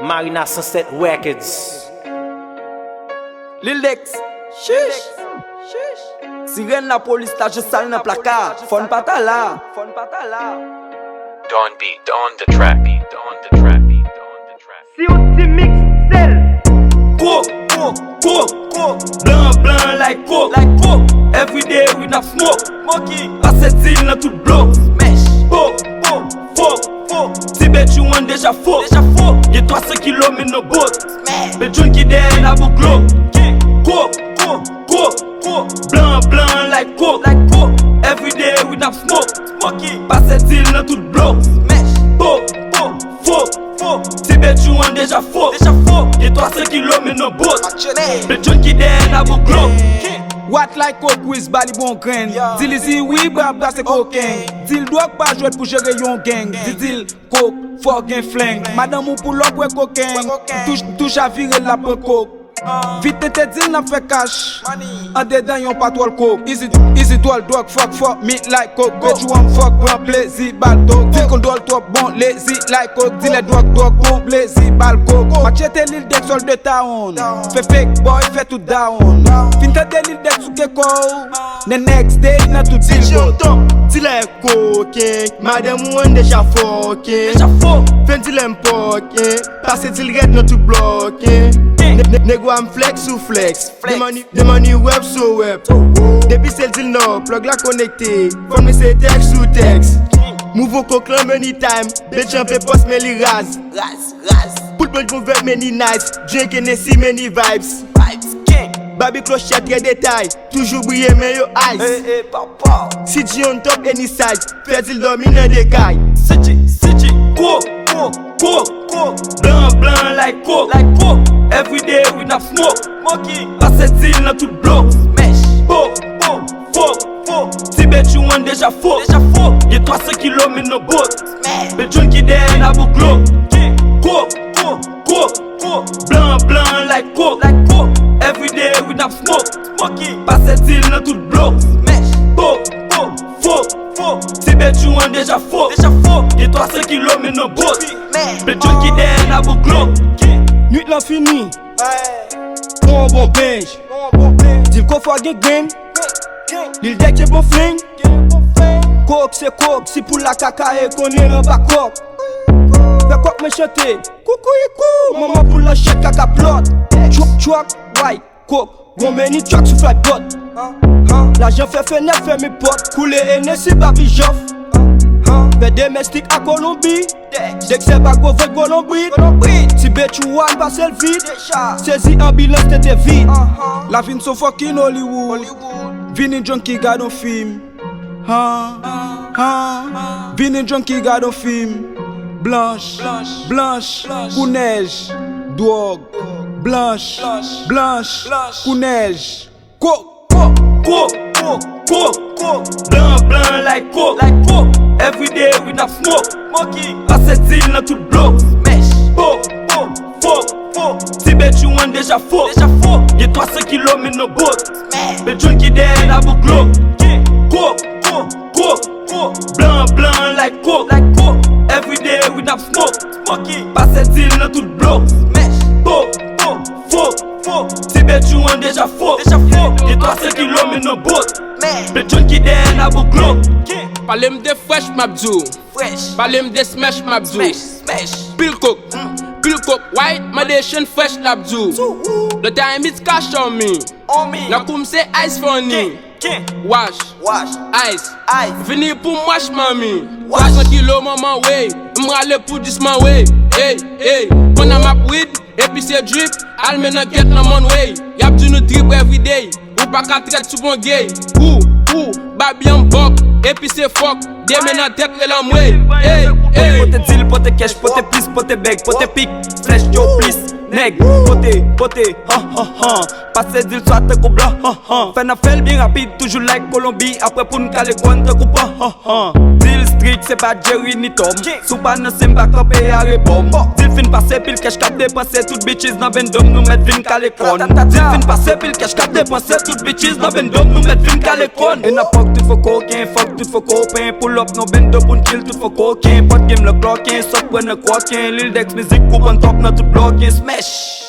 Marina Sunset Records. Lil Dex, chiche. Sirène la police, ta je sale dans placard. Fon pata là. Don beat on the track. Si on t'y mix, celle. Coke, blanc like coke. Every day we not smoke. Passe deal dans tout bloc. Fuck. Si bet you want déjà faux. Y'a 300 kilos mais no boat. Bet John qui derrière la boucle. Coke, blanc like coke. Every day we not smoke. Passe deal dans tout bloc. Fuck. Si bet you want déjà faux. Y'a 300 kilos mais no boat. Bet John qui derrière la boucle. What like coke with bali bon grain. Dil ici oui brab c'est cocaine. Dil doit pas jouer pour gérer yon gang. Dil coke fuck gen flingue. Madame ou pour l'op ouais cocaine. Touche à virer la pe coke. Vite te dil n'a fait cash. En dedans yon pas toi le coke. Easy toi le dog fuck me like coke. Bet you want fuck prend plaisir bal dog. Dil qu'on doit trop bon lazy like coke. Dil les dog bon plaisir bal coke. Machete Lil Dex sol de town. Fait fake boy fait tout down. Fin te de Lil Dex ou keko. The next day na tout deal go. Till I cocaine, madame one déjà fucké. Fin till I'm poké, passe till red not to bloqué. Nego am flex ou flex, the money web so web. Depuis celle till no, plug la connecté. Fon me say text ou text. Move coke la many time, bitch un peu post me li raz. Put bunch move many nights, drink and see many vibes. Baby clochette très détail, toujours briller mais yo eyes. Si tu on top any side, fait-il dormir dans des cailles. City, coke, blanc like coke. Every day we not smoke. Passe deal dans tout bloc. Fuck. Si bet you want déjà faux. Y'a 300 kilos mais no boat. Bet John qui derrière la boucle. Coke, blanc like coke. Every day we not smoke. Passe deal dans tout bloc. Fuck. Si bet you want déjà faux. Y'a 300 kilos mais no boat. Bet John qui derrière la boucle. Nuit la fini. Bon bench. Dis qu'on faut gang. Lil Dex est bon fling. Coke c'est coke, si pour la caca et qu'on est en bas coke. Fais coke me chanter. Coucou, maman pour la chèque caca plot. Truck, white, coke. Bon many trucks sur flight bot. L'argent fait fenêtre, fait mes potes. Couler et n'est baby joff. Fait domestique à Colombie. Dès que c'est pas go vote Colombie. Si bet you want passe le vide. Saisi ambulance t'étais vide. La fin so fucking Hollywood. Vini junkie garde un film. Vini junkie garde un film. Blanche, pour neige. Dog, blanche, pour neige. Coke, blanc like coke. Every day we not smoke. Passe deal dans tout bloc. Fuck. Si bet you want déjà faux. Y'a 300 kilos mais no boat. Bet John qui derrière la boucle. Coke, blanc like coke. Every day we not smoke. Passe deal dans tout bloc. Fuck. Si bet you want déjà faux. Y'a 300 kilos mais no boat. Bet John qui derrière la boucle. Parlez-moi de fresh mabzou. Parlez-moi de smash mabzou. Pil coke, white madation fresh labzou. The time is cash on me. Now come say ice for me. Wash, ice. Vini pour wash mami. 300 kilos maman way. M'rale pour 10 man way. Hey. When I'm up with, et puis c'est drip. I'll me not get no man way. Y'a du nous drip every day. Ou pas qu'à traite sous mon gay. Baby en bok. Et puis c'est fuck. Des men en tête et l'homme way. Hey. Pote deal, pote cash, pote please, pote bag, pote pick, flash yo please, neg, pote, passe deal soit te coupe blanc, Fais na fait bien rapide, toujours like Colombie, après pour nous caler quoi te coupe, Deal strict, c'est pas Jerry ni Tom, sous pas ne sim back up et arrêt bomb. Deal fin passé, pile cash cap dépensé, toutes bitches dans vendôme, nous mettre vin caler con. Deal fin passé, pile cash cap dépensé, toutes bitches dans vendôme, nous mettre vin caler con. Et n'a pas que for cocaine, fuck tout for copain. Pull up no bend up and kill tout for cocaine. Pot game le clockin, suck when the quackin. Lil Dex music coupe on top, not to blockin. Smash.